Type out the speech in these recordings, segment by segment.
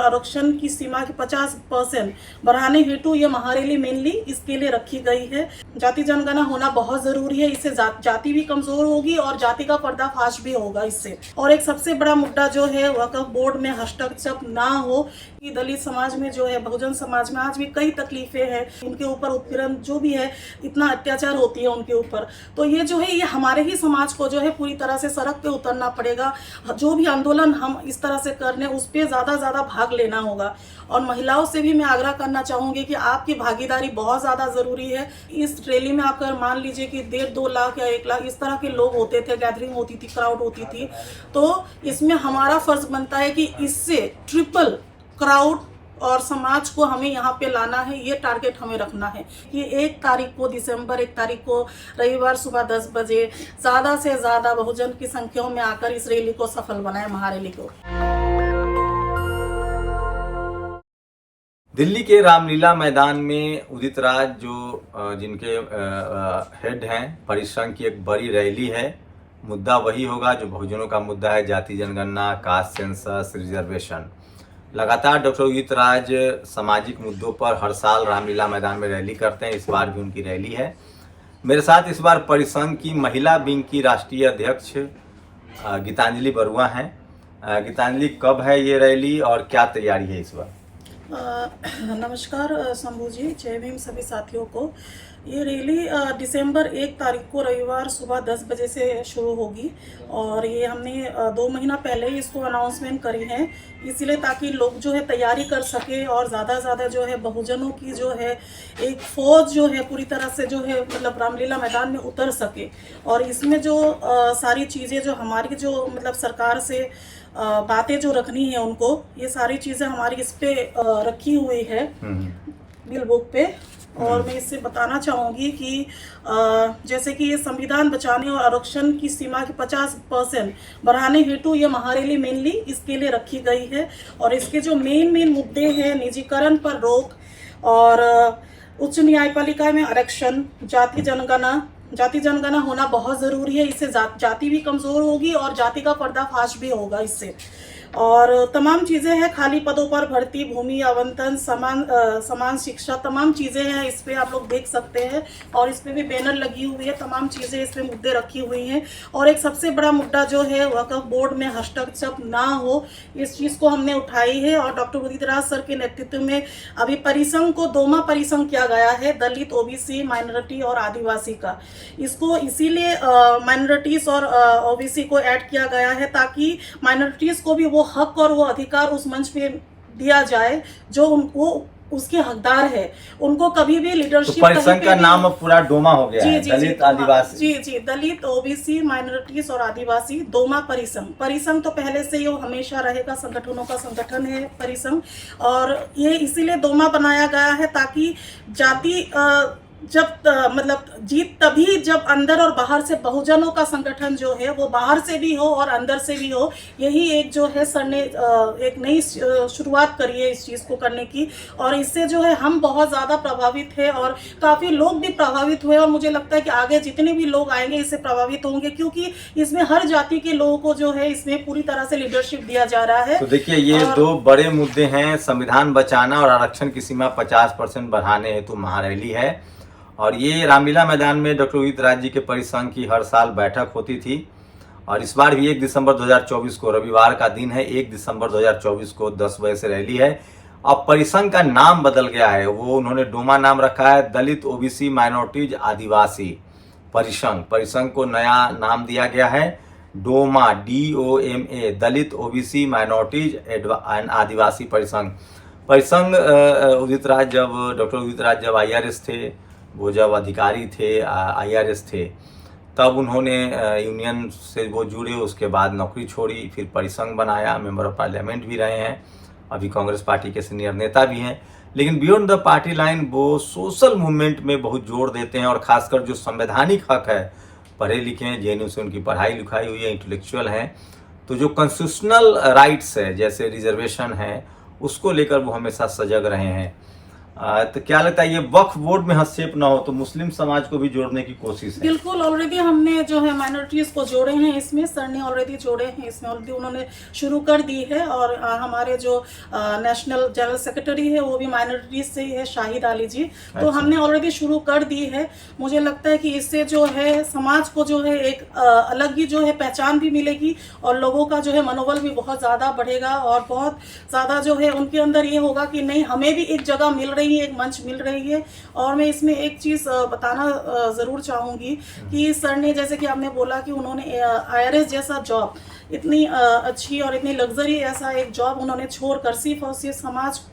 आरक्षण की सीमा की 50% बढ़ाने हेतु ये महारैली मेनली इसके लिए रखी गई है। जाति जनगणना होना बहुत जरूरी है, इससे जाति भी कमजोर होगी और जाति का पर्दाफाश भी होगा इससे। और एक सबसे बड़ा मुद्दा जो है वक्फ बोर्ड में हस्तक्षेप ना हो कि दलित समाज में जो है, बहुजन समाज में आज भी कई तकलीफें हैं, उनके ऊपर उत्पीड़न जो भी है, इतना अत्याचार होती है उनके ऊपर। तो ये जो है ये हमारे ही समाज को जो है पूरी तरह से सड़क पे उतरना पड़ेगा। जो भी आंदोलन हम इस तरह से करने उस पर ज़्यादा भाग लेना होगा। और महिलाओं से भी मैं आग्रह करना चाहूँगी कि आपकी भागीदारी बहुत ज़्यादा ज़रूरी है। इस रैली में आकर मान लीजिए कि 1.5-2 लाख या 1 लाख इस तरह के लोग होते थे, गैदरिंग होती थी, क्राउड होती थी, तो इसमें हमारा फर्ज बनता है कि इससे ट्रिपल क्राउड और समाज को हमें यहाँ पे लाना है। ये टारगेट हमें रखना है कि 1 तारीख को, दिसंबर 1 तारीख को रविवार सुबह 10 बजे ज़्यादा से ज़्यादा बहुजन की संख्याओं में आकर इस रैली को सफल बनाए, महारैली को। दिल्ली के रामलीला मैदान में उदित राज जो जिनके हेड हैं, परिसंघ की एक बड़ी रैली है। मुद्दा वही होगा जो बहुजनों का मुद्दा है, जाति जनगणना, कास्ट सेंसस, रिजर्वेशन। लगातार डॉक्टर उदित राज सामाजिक मुद्दों पर हर साल रामलीला मैदान में रैली करते हैं। इस बार भी उनकी रैली है। मेरे साथ इस बार परिसंघ की महिला विंग की राष्ट्रीय अध्यक्ष गीतांजलि बरुआ हैं। गीतांजलि, कब है ये रैली और क्या तैयारी है इस बार? नमस्कार शंभू जी, जय भीम सभी साथियों को। ये रैली दिसंबर 1 तारीख को रविवार सुबह 10 बजे से शुरू होगी और ये हमने 2 महीना पहले ही इसको अनाउंसमेंट करी है, इसलिए ताकि लोग जो है तैयारी कर सके और ज़्यादा जो है बहुजनों की जो है एक फौज जो है पूरी तरह से जो है मतलब रामलीला मैदान में उतर सके। और इसमें जो सारी चीज़ें जो हमारी जो मतलब सरकार से बातें जो रखनी है उनको, ये सारी चीज़ें हमारी इस पे रखी हुई है बिल बुक पे। और मैं इससे बताना चाहूँगी कि जैसे कि ये संविधान बचाने और आरक्षण की सीमा की 50% बढ़ाने हेतु ये महारैली मेनली इसके लिए रखी गई है। और इसके जो मेन मुद्दे हैं, निजीकरण पर रोक और उच्च न्यायपालिका में आरक्षण, जाति जनगणना होना बहुत ज़रूरी है, इससे जाति भी कमज़ोर होगी और जाति का पर्दाफाश भी होगा इससे। और तमाम चीज़ें हैं, खाली पदों पर भर्ती, भूमि आवंटन, समान शिक्षा, तमाम चीज़ें हैं। इस पे आप लोग देख सकते हैं और इस पे भी बैनर लगी हुई है, तमाम चीज़ें इस पे मुद्दे रखी हुई हैं। और एक सबसे बड़ा मुद्दा जो है वक्फ बोर्ड में हस्तक्षेप ना हो, इस चीज़ को हमने उठाई है। और डॉक्टर उदित राज सर के नेतृत्व में अभी परिसंघ को 2मा परिसंघ किया गया है, दलित, ओबीसी, माइनॉरिटी और आदिवासी का। इसको इसीलिए माइनॉरिटीज़ और ओबीसी को ऐड किया गया है ताकि माइनॉरिटीज़ को भी वो हक और वो अधिकार उस मंच पे दिया जाए जो उनको उसके हकदार है। उनको कभी भी लीडरशिप, तो परिसंघ का नाम पूरा डोमा हो गया है, दलित, आदिवासी। जी, दलित, ओबीसी, माइनॉरिटीज और आदिवासी, 2मा परिसंघ तो पहले से ही वो हमेशा रहेगा, संगठनों का संगठन है परिसंघ। और ये इसीलिए 2मा बनाया गया है ताकि जाति जब मतलब जीत तभी जब अंदर और बाहर से बहुजनों का संगठन जो है वो बाहर से भी हो और अंदर से भी हो। यही एक जो है सर ने एक नई शुरुआत करी है इस चीज़ को करने की। और इससे जो है हम बहुत ज़्यादा प्रभावित है और काफ़ी लोग भी प्रभावित हुए और मुझे लगता है कि आगे जितने भी लोग आएंगे इससे प्रभावित होंगे, क्योंकि इसमें हर जाति के लोगों को जो है इसमें पूरी तरह से लीडरशिप दिया जा रहा है। तो देखिए, ये 2 बड़े मुद्दे हैं, संविधान बचाना और आरक्षण की सीमा 50% बढ़ाने हेतु महारैली है। और ये रामलीला मैदान में डॉक्टर उदित राज जी के परिसंघ की हर साल बैठक होती थी और इस बार भी 1 दिसंबर 2024 को, रविवार का दिन है, 1 दिसंबर 2024 को 10 बजे से रैली है। अब परिसंघ का नाम बदल गया है, वो उन्होंने डोमा नाम रखा है, दलित, ओबीसी, माइनॉरिटीज, आदिवासी परिसंघ को नया नाम दिया गया है, DOMA, DOMA, Dalit, OBC, minorities and Adivasi Parisangh. Doctor Udit Raj जब IRS थे, वो जब अधिकारी थे, IRS थे, तब उन्होंने यूनियन से वो जुड़े, उसके बाद नौकरी छोड़ी, फिर परिसंघ बनाया, मेंबर ऑफ पार्लियामेंट भी रहे हैं, अभी कांग्रेस पार्टी के सीनियर नेता भी हैं। लेकिन बियॉन्ड द पार्टी लाइन वो सोशल मूवमेंट में बहुत जोर देते हैं और खासकर जो संवैधानिक हक है, पढ़े लिखे हैं, JNU से उनकी पढ़ाई लिखाई हुई है, इंटेलेक्चुअल हैं, तो जो कॉन्स्टिट्यूशनल राइट्स है जैसे रिजर्वेशन है, उसको लेकर वो हमेशा सजग रहे हैं। तो क्या लगता है ये वक्फ बोर्ड में हस्तक्षेप ना हो तो मुस्लिम समाज को भी जोड़ने की कोशिश है? बिल्कुल, ऑलरेडी हमने जो है माइनॉरिटीज को जोड़े हैं इसमें, सर ने ऑलरेडी जोड़े हैं इसमें, ऑलरेडी उन्होंने शुरू कर दी है। और हमारे जो नेशनल जनरल सेक्रेटरी है वो भी माइनॉरिटीज से ही है, शाहिद अली जी। तो अच्छा। हमने ऑलरेडी शुरू कर दी है। मुझे लगता है कि इससे जो है समाज को जो है एक अलग ही जो है पहचान भी मिलेगी और लोगों का जो है मनोबल भी बहुत ज़्यादा बढ़ेगा और बहुत ज़्यादा जो है उनके अंदर ये होगा कि नहीं, हमें भी एक जगह मिल रही है, एक मंच मिल रही है। और मैं इसमें एक चीज़ बताना ज़रूर चाहूँगी कि सर ने, जैसे कि आपने बोला कि उन्होंने IRS जैसा जॉब, इतनी अच्छी और इतनी लग्जरी ऐसा एक जॉब उन्होंने छोड़कर सिर्फ और सिर्फ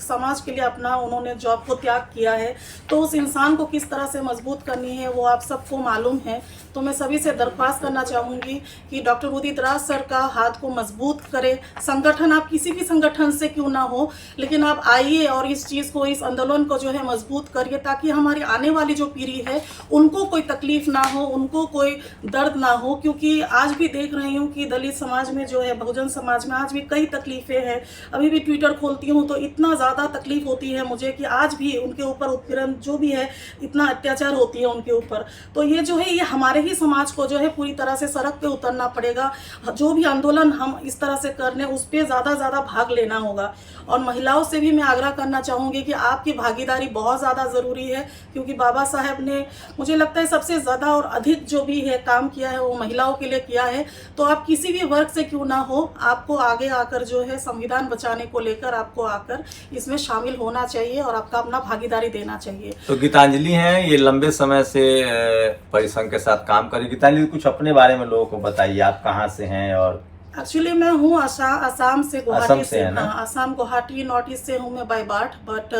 समाज के लिए अपना उन्होंने जॉब को त्याग किया है। तो उस इंसान को किस तरह से मजबूत करनी है वो आप सबको मालूम है। तो मैं सभी से दरख्वास्त करना चाहूँगी कि डॉक्टर उदित राज सर का हाथ को मजबूत करें। संगठन, आप किसी भी संगठन से क्यों ना हो, लेकिन आप आइए और इस चीज़ को, इस आंदोलन को जो है मजबूत करिए, ताकि हमारी आने वाली जो पीढ़ी है उनको कोई तकलीफ ना हो, उनको कोई दर्द ना हो। क्योंकि आज भी देख रही हूँ कि दलित समाज में जो है, बहुजन समाज में आज भी कई तकलीफ़ें हैं। अभी भी ट्विटर खोलती हूँ तो इतना ज़्यादा तकलीफ होती है मुझे कि आज भी उनके ऊपर उत्पीड़न जो भी है, इतना अत्याचार होती है उनके ऊपर। तो ये जो है, ये हमारे ही समाज को जो है पूरी तरह से सड़क पे उतरना पड़ेगा। जो भी आंदोलन हम इस तरह से करने, उस पर ज़्यादा भाग लेना होगा। और महिलाओं से भी मैं आग्रह करना चाहूँगी कि आपकी भागीदारी बहुत ज़्यादा ज़रूरी है, क्योंकि बाबा साहब ने, मुझे लगता है सबसे ज़्यादा और अधिक जो भी है काम किया है वो महिलाओं के लिए किया है। तो आप किसी भी वर्ग से क्यों ना हो, आपको आगे आकर जो है संविधान बचाने को लेकर आपको आकर इसमें शामिल होना चाहिए और आपका अपना भागीदारी देना चाहिए। तो गीतांजलि हैं, ये लंबे समय से परिसंघ के साथ काम करें। गीतांजलि, कुछ अपने बारे में लोगों को बताइए, आप कहाँ से हैं? और एक्चुअली मैं हूँ आसाम से, गुवाहाटी से। है ना? हाँ, आसाम गुवाहाटी नॉर्थ ईस्ट से हूँ मैं बाय बर्थ। बट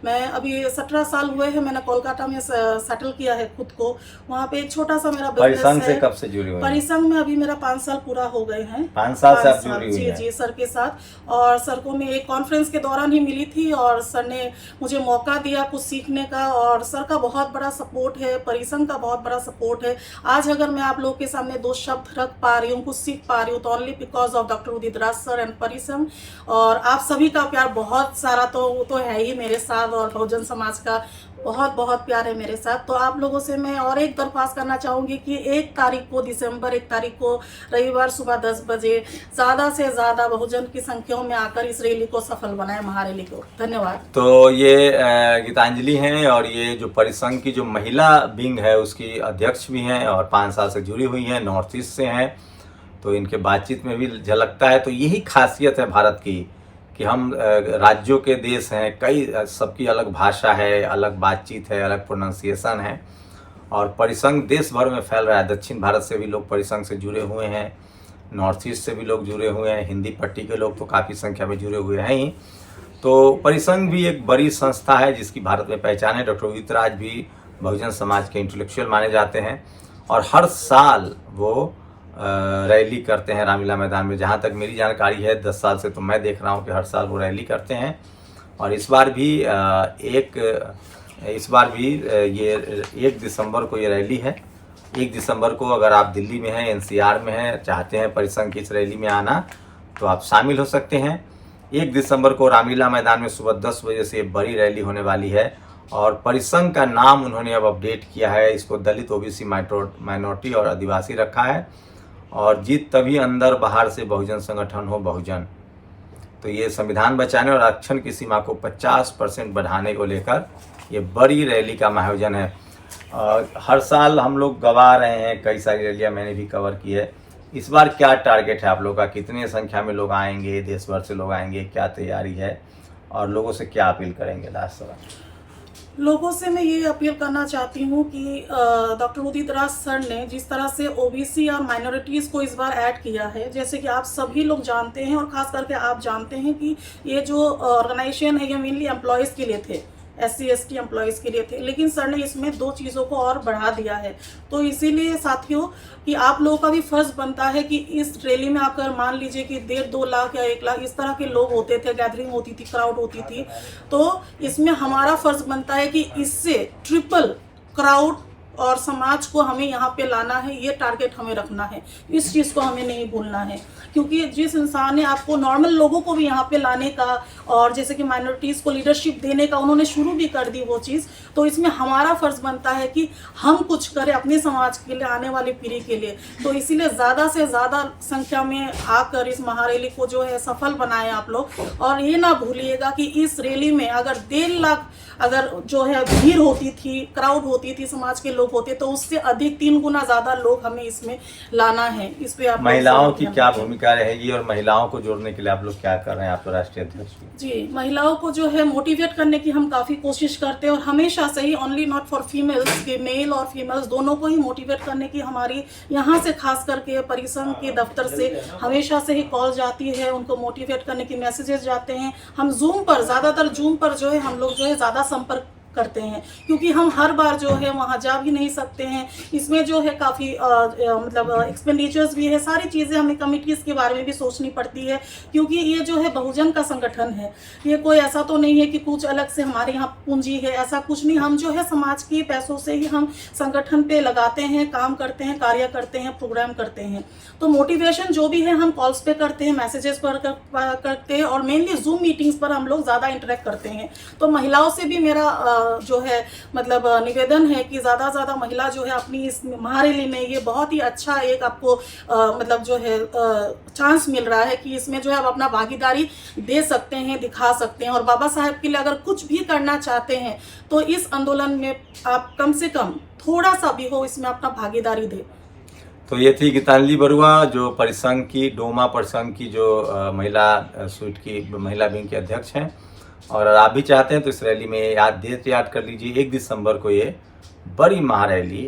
मैं अभी 17 साल हुए हैं, मैंने कोलकाता में सेटल किया है खुद को। वहाँ पे एक छोटा सा मेरा बिजनेस परिसंघ है। से कब से जुड़ी हुई हैं? परिसंघ में अभी मेरा 5 साल पूरा हो गए हैं। 5 साल से आप जुड़ी हुई जी हैं? जी, सर के साथ। और सर को मैं एक कॉन्फ्रेंस के दौरान ही मिली थी और सर ने मुझे मौका दिया कुछ सीखने का। और सर का बहुत बड़ा सपोर्ट है, परिसंघ का बहुत बड़ा सपोर्ट है। आज अगर मैं आप लोगों के सामने 2 शब्द रख पा रही हूँ, कुछ सीख पा रही हूँ, तो only because of doctor Udit Raj sir and परिसंघ। और आप सभी का प्यार बहुत सारा तो है ही मेरे साथ, और बहुजन समाज का बहुत प्यार है मेरे साथ। तो आप लोगों से मैं और एक दरख्वास्त करना चाहूँगी कि 1 तारीख को, दिसंबर 1 तारीख को रविवार सुबह 10 बजे ज़्यादा से ज़्यादा बहुजन की संख्याओं में आकर इस रैली को सफल बनाए, महारैली को। धन्यवाद। तो ये गीतांजलि हैं और ये जो परिसंघ की जो महिला विंग है उसकी अध्यक्ष भी हैं और 5 साल से जुड़ी हुई हैं, नॉर्थ ईस्ट से हैं। तो इनके बातचीत में भी झलकता है। तो यही खासियत है भारत की कि हम राज्यों के देश हैं, कई सबकी अलग भाषा है, अलग बातचीत है, अलग प्रोनाउंसिएशन है। और परिसंघ देश भर में फैल रहा है। दक्षिण भारत से भी लोग परिसंघ से जुड़े हुए हैं, नॉर्थ ईस्ट से भी लोग जुड़े हुए हैं, हिंदी पट्टी के लोग तो काफ़ी संख्या में जुड़े हुए हैं ही। तो परिसंघ भी एक बड़ी संस्था है जिसकी भारत में पहचान है। डॉक्टर उदित राज भी बहुजन समाज के इंटेलेक्चुअल माने जाते हैं और हर साल वो रैली करते हैं रामलीला मैदान में। जहाँ तक मेरी जानकारी है 10 साल से तो मैं देख रहा हूँ कि हर साल वो रैली करते हैं। और इस बार भी ये 1 दिसंबर को ये रैली है। 1 दिसंबर को अगर आप दिल्ली में हैं, NCR में हैं, चाहते हैं परिसंघ की इस रैली में आना, तो आप शामिल हो सकते हैं। 1 दिसंबर को रामलीला मैदान में सुबह 10 बजे से बड़ी रैली होने वाली है। और परिसंघ का नाम उन्होंने अब अपडेट किया है, इसको दलित, OBC, माइनॉरिटी और आदिवासी रखा है। और जीत तभी अंदर बाहर से बहुजन संगठन हो बहुजन। तो ये संविधान बचाने और आरक्षण की सीमा को 50% बढ़ाने को लेकर ये बड़ी रैली का आयोजन है। हर साल हम लोग गवा रहे हैं, कई सारी रैलियां मैंने भी कवर की है। इस बार क्या टारगेट है आप लोगों का? कितनी संख्या में लोग आएंगे? देश भर से लोग आएंगे? क्या तैयारी है और लोगों से क्या अपील करेंगे? लास्ट सवाल। लोगों से मैं ये अपील करना चाहती हूँ कि डॉक्टर उदित राज सर ने जिस तरह से OBC और माइनॉरिटीज़ को इस बार ऐड किया है, जैसे कि आप सभी लोग जानते हैं और ख़ास करके आप जानते हैं कि ये जो ऑर्गेनाइजेशन है ये मेनली एम्प्लॉयज़ के लिए थे, SC ST एम्प्लॉयज़ के लिए थे। लेकिन सर ने इसमें 2 चीज़ों को और बढ़ा दिया है। तो इसीलिए साथियों कि आप लोगों का भी फ़र्ज़ बनता है कि इस रैली में आकर, मान लीजिए कि 1.5-2 लाख या 1 लाख इस तरह के लोग होते थे, गैदरिंग होती थी, क्राउड होती थी, तो इसमें हमारा फ़र्ज़ बनता है कि इससे ट्रिपल क्राउड और समाज को हमें यहाँ पे लाना है, ये टारगेट हमें रखना है। इस चीज़ को हमें नहीं भूलना है, क्योंकि जिस इंसान ने आपको नॉर्मल लोगों को भी यहाँ पे लाने का और जैसे कि माइनॉरिटीज़ को लीडरशिप देने का उन्होंने शुरू भी कर दी वो चीज़, तो इसमें हमारा फ़र्ज़ बनता है कि हम कुछ करें अपने समाज के लिए, आने वाली पीढ़ी के लिए। तो इसीलिए ज़्यादा से ज़्यादा संख्या में आकर इस महारैली को जो है सफल बनाएं आप लोग। और ये ना भूलिएगा कि इस रैली में अगर 1.5 लाख अगर जो है भीड़ होती थी, क्राउड होती थी, समाज के लोग होते, तो उससे अधिक 3 गुना ज़्यादा लोग हमें इसमें लाना है। इस पे आप महिलाओं की क्या भूमिका रहेगी और महिलाओं को जोड़ने के लिए आप लोग क्या कर रहे हैं, आप तो राष्ट्रीय अध्यक्ष? जी, महिलाओं को जो है मोटिवेट करने की हम काफ़ी कोशिश करते हैं और हमेशा से ही, ओनली नॉट फॉर फीमेल्स, के मेल और फीमेल्स दोनों को ही मोटिवेट करने की हमारी यहाँ से खास करके परिसंघ के दफ्तर से हमेशा से ही कॉल जाती है, उनको मोटिवेट करने की मैसेजेस जाते हैं। हम जूम पर, ज़्यादातर जूम पर जो है हम लोग जो है ज़्यादा संपर्क करते हैं, क्योंकि हम हर बार जो है वहाँ जा भी नहीं सकते हैं। इसमें जो है काफ़ी मतलब एक्सपेंडिचर्स भी है, सारी चीज़ें हमें कमिटीज़ के बारे में भी सोचनी पड़ती है, क्योंकि ये जो है बहुजन का संगठन है। ये कोई ऐसा तो नहीं है कि कुछ अलग से हमारे यहाँ पूंजी है, ऐसा कुछ नहीं। हम जो है समाज के पैसों से ही हम संगठन पे लगाते हैं, काम करते हैं, कार्य करते हैं, प्रोग्राम करते हैं। तो मोटिवेशन जो भी है हम कॉल्स पे करते हैं, मैसेजेस पर करते हैं और मेनली जूम मीटिंग्स पर हम लोग ज़्यादा इंटरेक्ट करते हैं। तो महिलाओं से भी मेरा जो है मतलब निवेदन है कि ज़्यादा से ज़्यादा महिला जो है अपनी इस महारैली में, ये बहुत ही अच्छा एक आपको मतलब जो है चांस मिल रहा है कि इसमें जो है आप अपना भागीदारी दे सकते हैं, दिखा सकते हैं। और बाबा साहब के लिए अगर कुछ भी करना चाहते हैं तो इस आंदोलन में आप कम से कम थोड़ा सा भी हो इसमें अपना भागीदारी दें। तो ये थी गीतांजलि बरुआ, जो परिसंघ की, डोमा परिसंघ की जो महिला स्वीट की महिला विंग की अध्यक्ष हैं। और अगर आप भी चाहते हैं तो इस रैली में याद कर लीजिए 1 दिसंबर को ये बड़ी महारैली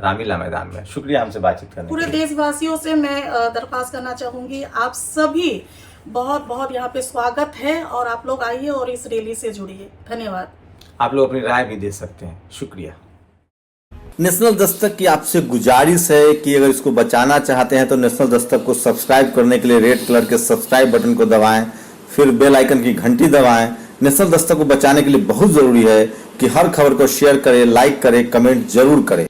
रामलीला मैदान में। शुक्रिया हमसे बातचीत करने के लिए। पूरे देशवासियों से मैं दरख्वास्त करना चाहूँगी, आप सभी बहुत बहुत यहाँ पे स्वागत है और आप लोग आइए और इस रैली से जुड़िए। धन्यवाद। आप लोग अपनी राय भी दे सकते हैं। शुक्रिया। नेशनल दस्तक की आपसे गुजारिश है कि अगर इसको बचाना चाहते हैं तो नेशनल दस्तक को सब्सक्राइब करने के लिए रेड कलर के सब्सक्राइब बटन को दबाएं, फिर बेल आइकन की घंटी दबाएं। नेशनल दस्तक को बचाने के लिए बहुत जरूरी है कि हर खबर को शेयर करें, लाइक करें, कमेंट जरूर करें।